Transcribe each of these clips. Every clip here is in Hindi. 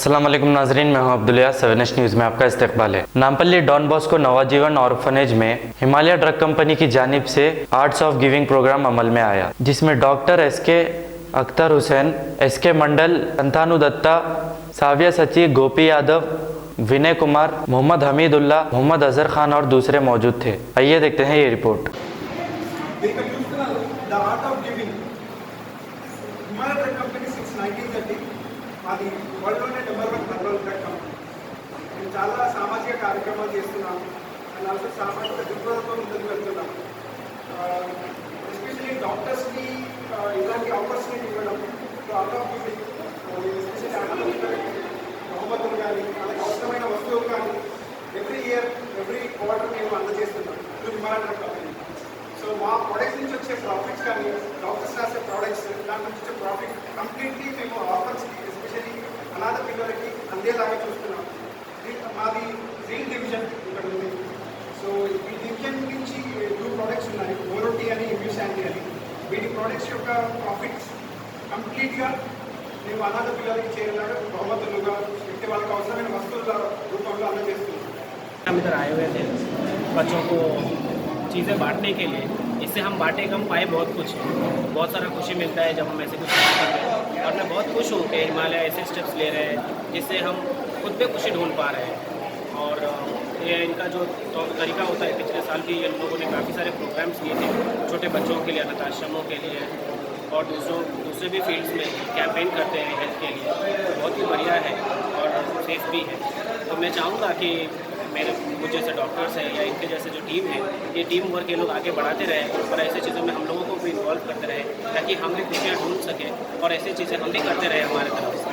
अस्सलाम वालेकुम नाजरीन, मैं हूं अब्दुल्ला। 7 न्यूज़ में आपका इस्तकबाल है। Nampally Don Bosco Navajeevan orphanage में हिमालय ड्रग कंपनी की जानिब से आर्ट्स ऑफ गिविंग प्रोग्राम अमल में आया, जिसमें doctor SK Akhtar Hussain, SK Mandal, Santanu Datta, Savia Sachi, Gopi Yadav, Vinay Kumar, Mohammed Hamidullah, Mohammed Azhar Khan और दूसरे मौजूद थे। आइए देखते हैं ये रिपोर्ट। అది వరల్డ్లోనే నెంబర్ 1 హర్బల్ డ్రగ్ కంపెనీ. మేము చాలా సామాజిక కార్యక్రమాలు చేస్తున్నాం అండ్ ఆల్సో సామాజిక దృక్పథంతో ముందుకు వెళ్తున్నాం. ఎస్పెషల్లీ డాక్టర్స్కి ఇలాంటి ఆపర్చునిటీ ఇవ్వడం, అవుట్ ఆఫ్ ఎస్పెషల్లీ ఆడపిల్లలకి బహుమతులు కానీ వాళ్ళకి అవసరమైన వస్తువులు కానీ ఎవ్రీ ఇయర్ ఎవ్రీ క్వార్టర్ మేము అందజేస్తున్నాం హిమాలయ డ్రగ్ కంపెనీ. సో మా ప్రొడక్ట్స్ నుంచి వచ్చే ప్రాఫిట్స్ కానీ డాక్టర్స్ రాసే ప్రోడక్ట్స్ దాని నుంచి వచ్చే ప్రాఫిట్ కంప్లీట్లీ మేము ఆఫర్స్కి ఎస్పెషల్లీ అనాథ పిల్లలకి అందేలాగా చూస్తున్నాం. మాది రీల్ డివిజన్ ఇక్కడ ఉంది. సో ఈ డివిజన్ నుంచి 2 ప్రోడక్ట్స్ ఉన్నాయి, ఓరోటీ అని ఇమ్యూశాంటీ అని. వీటి ప్రోడక్ట్స్ యొక్క ప్రాఫిట్స్ కంప్లీట్గా మేము అనాథ పిల్లలకి చేరేలాగా బహుమతులుగా పెట్టి వాళ్ళకి అవసరమైన వస్తువుల రూపంలో అందజేస్తున్నాం. हम इधर आए हुए थे बच्चों को चीज़ें बांटने के लिए. इससे हम बांटे कम पाए बहुत कुछ, बहुत सारा खुशी मिलता है जब हम ऐसे कुछ करते हैं. और मैं बहुत खुश हूँ कि हिमालय ऐसे स्टेप्स ले रहे हैं जिससे हम खुद पे खुशी ढूंढ पा रहे हैं. और ये इनका जो तरीका होता है, पिछले साल भी इन लोगों ने काफ़ी सारे प्रोग्राम्स किए थे छोटे बच्चों के लिए, अनाथ आश्रमों के लिए और दूसरे भी फील्ड्स में कैंपेन करते हैं हेल्थ के लिए. बहुत ही बढ़िया है और सेफ भी है. तो मैं चाहूँगा कि मेरे कुछ जैसे डॉक्टर्स हैं या इनके जैसे जो टीम है, ये टीम वर्क ये लोग आगे बढ़ाते रहें और ऐसे चीज़ों में हम लोगों को भी इन्वॉल्व करते रहें ताकि हम भी खुशियाँ ढूंढ सकें और ऐसी चीज़ें हम भी करते रहें हमारे तरफ से.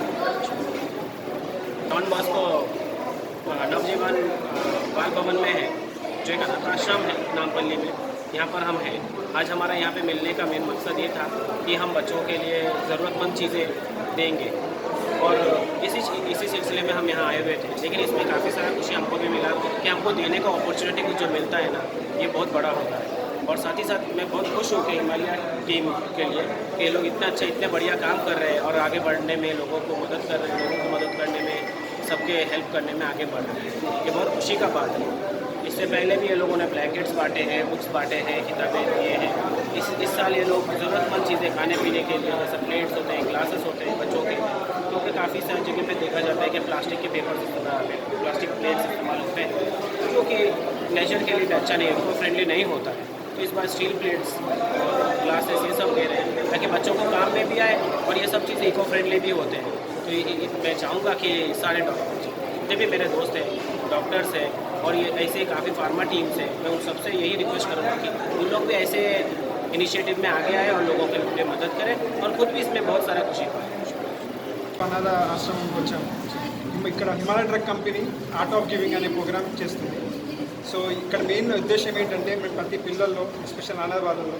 डॉन बॉस्को नवजीवन बाल भवन में है, जो एक अनाथ आश्रम है नामपल्ली में. यहाँ पर हम हैं. आज हमारा यहाँ पे मिलने का मेन मकसद ये था कि हम बच्चों के लिए ज़रूरतमंद चीज़ें देंगे और इसी सिलसिले में हम यहाँ आए हुए थे. लेकिन इसमें काफ़ी सारा खुशी हमको भी मिला कि हमको देने का अपॉर्चुनिटी कुछ जो मिलता है ना, ये बहुत बड़ा होता है. और साथ ही साथ मैं बहुत खुश हूँ कि हिमालय टीम के लिए कि लोग इतना अच्छा इतने बढ़िया काम कर रहे हैं और आगे बढ़ने में लोगों को मदद कर रहे हैं, लोगों को मदद करने में, सबके हेल्प करने में आगे बढ़ रहे हैं. ये बहुत खुशी का बात है. इससे पहले भी ये लोगों ने ब्लैंकेट्स बांटे हैं, बुक्स बांटे हैं, किताबें दिए हैं. इस साल ये लोग ज़रूरतमंद चीज़ें खाने पीने के लिए, जैसे प्लेट्स होते हैं, ग्लासेस होते हैं बच्चों के, क्योंकि काफ़ी सारी जगह पे देखा जाता है कि प्लास्टिक के पेपर प्लास्टिक प्लेट्स इस्तेमाल होते हैं जो कि नेचर के लिए अच्छा नहीं है, इको फ्रेंडली नहीं होता है. तो इस बार स्टील प्लेट्स और ग्लासेस ये सब दे रहे हैं ताकि बच्चों को काम में भी आए और ये सब चीज़ें इको फ्रेंडली भी होते हैं. तो मैं चाहूँगा कि सारे जितने भी मेरे दोस्त हैं, डॉक्टर्स हैं और ये ऐसे काफ़ी फार्मा टीम्स हैं, मैं उन सबसे यही रिक्वेस्ट करूँगा कि उन लोग भी ऐसे इनिशिएटिव में आगे आए और लोगों के लिए मदद करें और खुद भी इसमें बहुत सारा खुशी पाए. అనాథ ఆశ్రమంకి వచ్చాము. ఇక్కడ Himalaya drug company art of giving అనే ప్రోగ్రామ్ చేస్తుంది. సో ఇక్కడ మెయిన్ ఉద్దేశం ఏంటంటే మేము ప్రతి పిల్లల్లో, ఎస్పెషల్ అనాథ వాళ్ళలో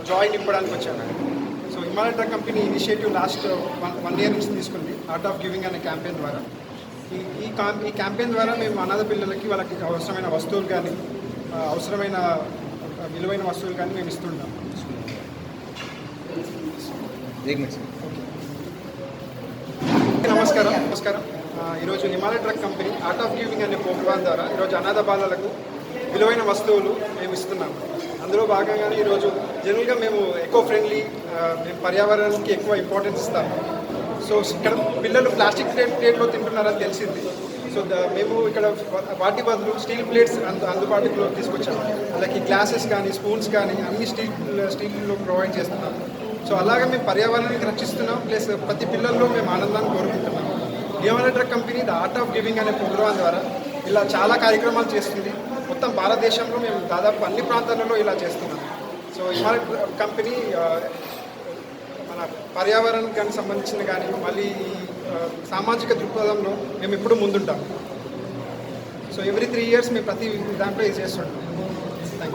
జాయ్ నింపడానికి వచ్చాను. So Himalaya drug company initiative last 1 year నుంచి తీసుకుంది ఆర్ట్ ఆఫ్ గివింగ్ అనే క్యాంపెయిన్ ద్వారా. ఈ క్యాంపెయిన్ ద్వారా మేము అనాథ పిల్లలకి వాళ్ళకి అవసరమైన వస్తువులు కానీ, అవసరమైన విలువైన వస్తువులు కానీ మేము ఇస్తుంటాం. నమస్కారం. ఈరోజు Himalaya drug company art of giving అనే ప్రోగ్రామ్ ద్వారా ఈరోజు అనాథ బాలలకు విలువైన వస్తువులు మేము ఇస్తున్నాము. అందులో భాగంగానే ఈరోజు జనరల్గా మేము ఎకో ఫ్రెండ్లీ, మేము పర్యావరణానికి ఎక్కువ ఇంపార్టెన్స్ ఇస్తాము. సో ఇక్కడ పిల్లలు ప్లాస్టిక్ ప్లేట్లో తింటున్నారని తెలిసింది. సో మేము ఇక్కడ వాటి బదులు స్టీల్ ప్లేట్స్ అందుబాటులో తీసుకొచ్చాము. అలాగే గ్లాసెస్ కానీ, స్పూన్స్ కానీ అన్ని స్టీల్లో ప్రొవైడ్ చేస్తున్నాము. సో అలాగే మేము పర్యావరణానికి రక్షిస్తున్నాం, ప్లస్ ప్రతి పిల్లల్లో మేము ఆనందాన్ని కోరుకుంటున్నాం. Himalaya drug company the art of giving అనే ప్రోగ్రాం ద్వారా ఇలా చాలా కార్యక్రమాలు చేస్తుంది. మొత్తం భారతదేశంలో మేము దాదాపు అన్ని ప్రాంతాలలో ఇలా చేస్తున్నాం. సో హిమాలయ కంపెనీ మన పర్యావరణానికి సంబంధించిన కానీ, మళ్ళీ సామాజిక దృక్పథంలో మేము ఎప్పుడు ముందుంటాం. సో ఎవ్రీ 3 years మేము ప్రతి దాంట్లో ఇది చేస్తుంటాం.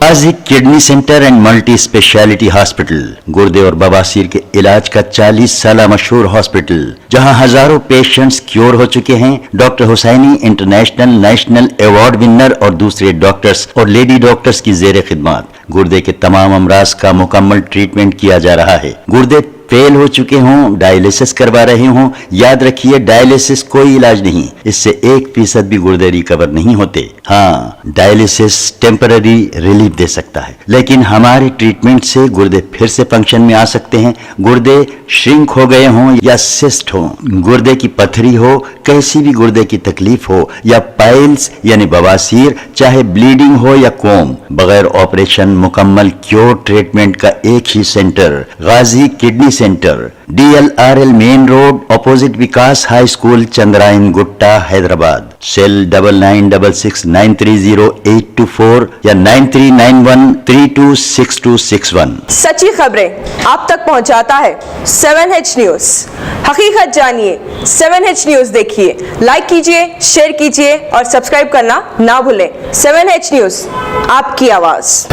Ghazi kidney centre and multi speciality hospital गुर्दे और बवासीर के इलाज का 40 साल मशहूर हॉस्पिटल, जहां हजारों पेशेंट्स क्योर हो चुके हैं. Doctor Husaini international national award winner और दूसरे डॉक्टर्स और लेडी डॉक्टर्स की जेर खिदमत गुर्दे के तमाम अमराज का मुकम्मल ट्रीटमेंट किया जा रहा है. गुर्दे फेल हो चुके हों, डायलिसिस करवा रहे हों, याद रखिए डायलिसिस कोई इलाज नहीं, इससे 1% भी गुर्दे रिकवर नहीं होते। हाँ, डायलिसिस टेम्पररी रिलीफ दे सकता है, लेकिन हमारे ट्रीटमेंट से गुर्दे फिर से फंक्शन में आ सकते हैं। गुर्दे श्रिंक हो गए हों या सिस्ट हो, गुर्दे की पथरी हो, कैसी भी गुर्दे की तकलीफ हो, या पाइल्स यानी बवासीर, चाहे ब्लीडिंग हो या कोम, बगैर ऑपरेशन मुकम्मल क्योर ट्रीटमेंट का एक ही centre, Ghazi kidney centre, DLRL main road, opposite Vikas high school, Chandrayan Gutta, Hyderabad. Cell 9966930824 या 9391326261। सच्ची खबरें आप तक पहुंचाता है 7H न्यूज। हकीकत जानिए, 7H न्यूज देखिए, लाइक कीजिए, शेयर कीजिए और सब्सक्राइब करना ना भूलें। 7H न्यूज, आपकी आवाज।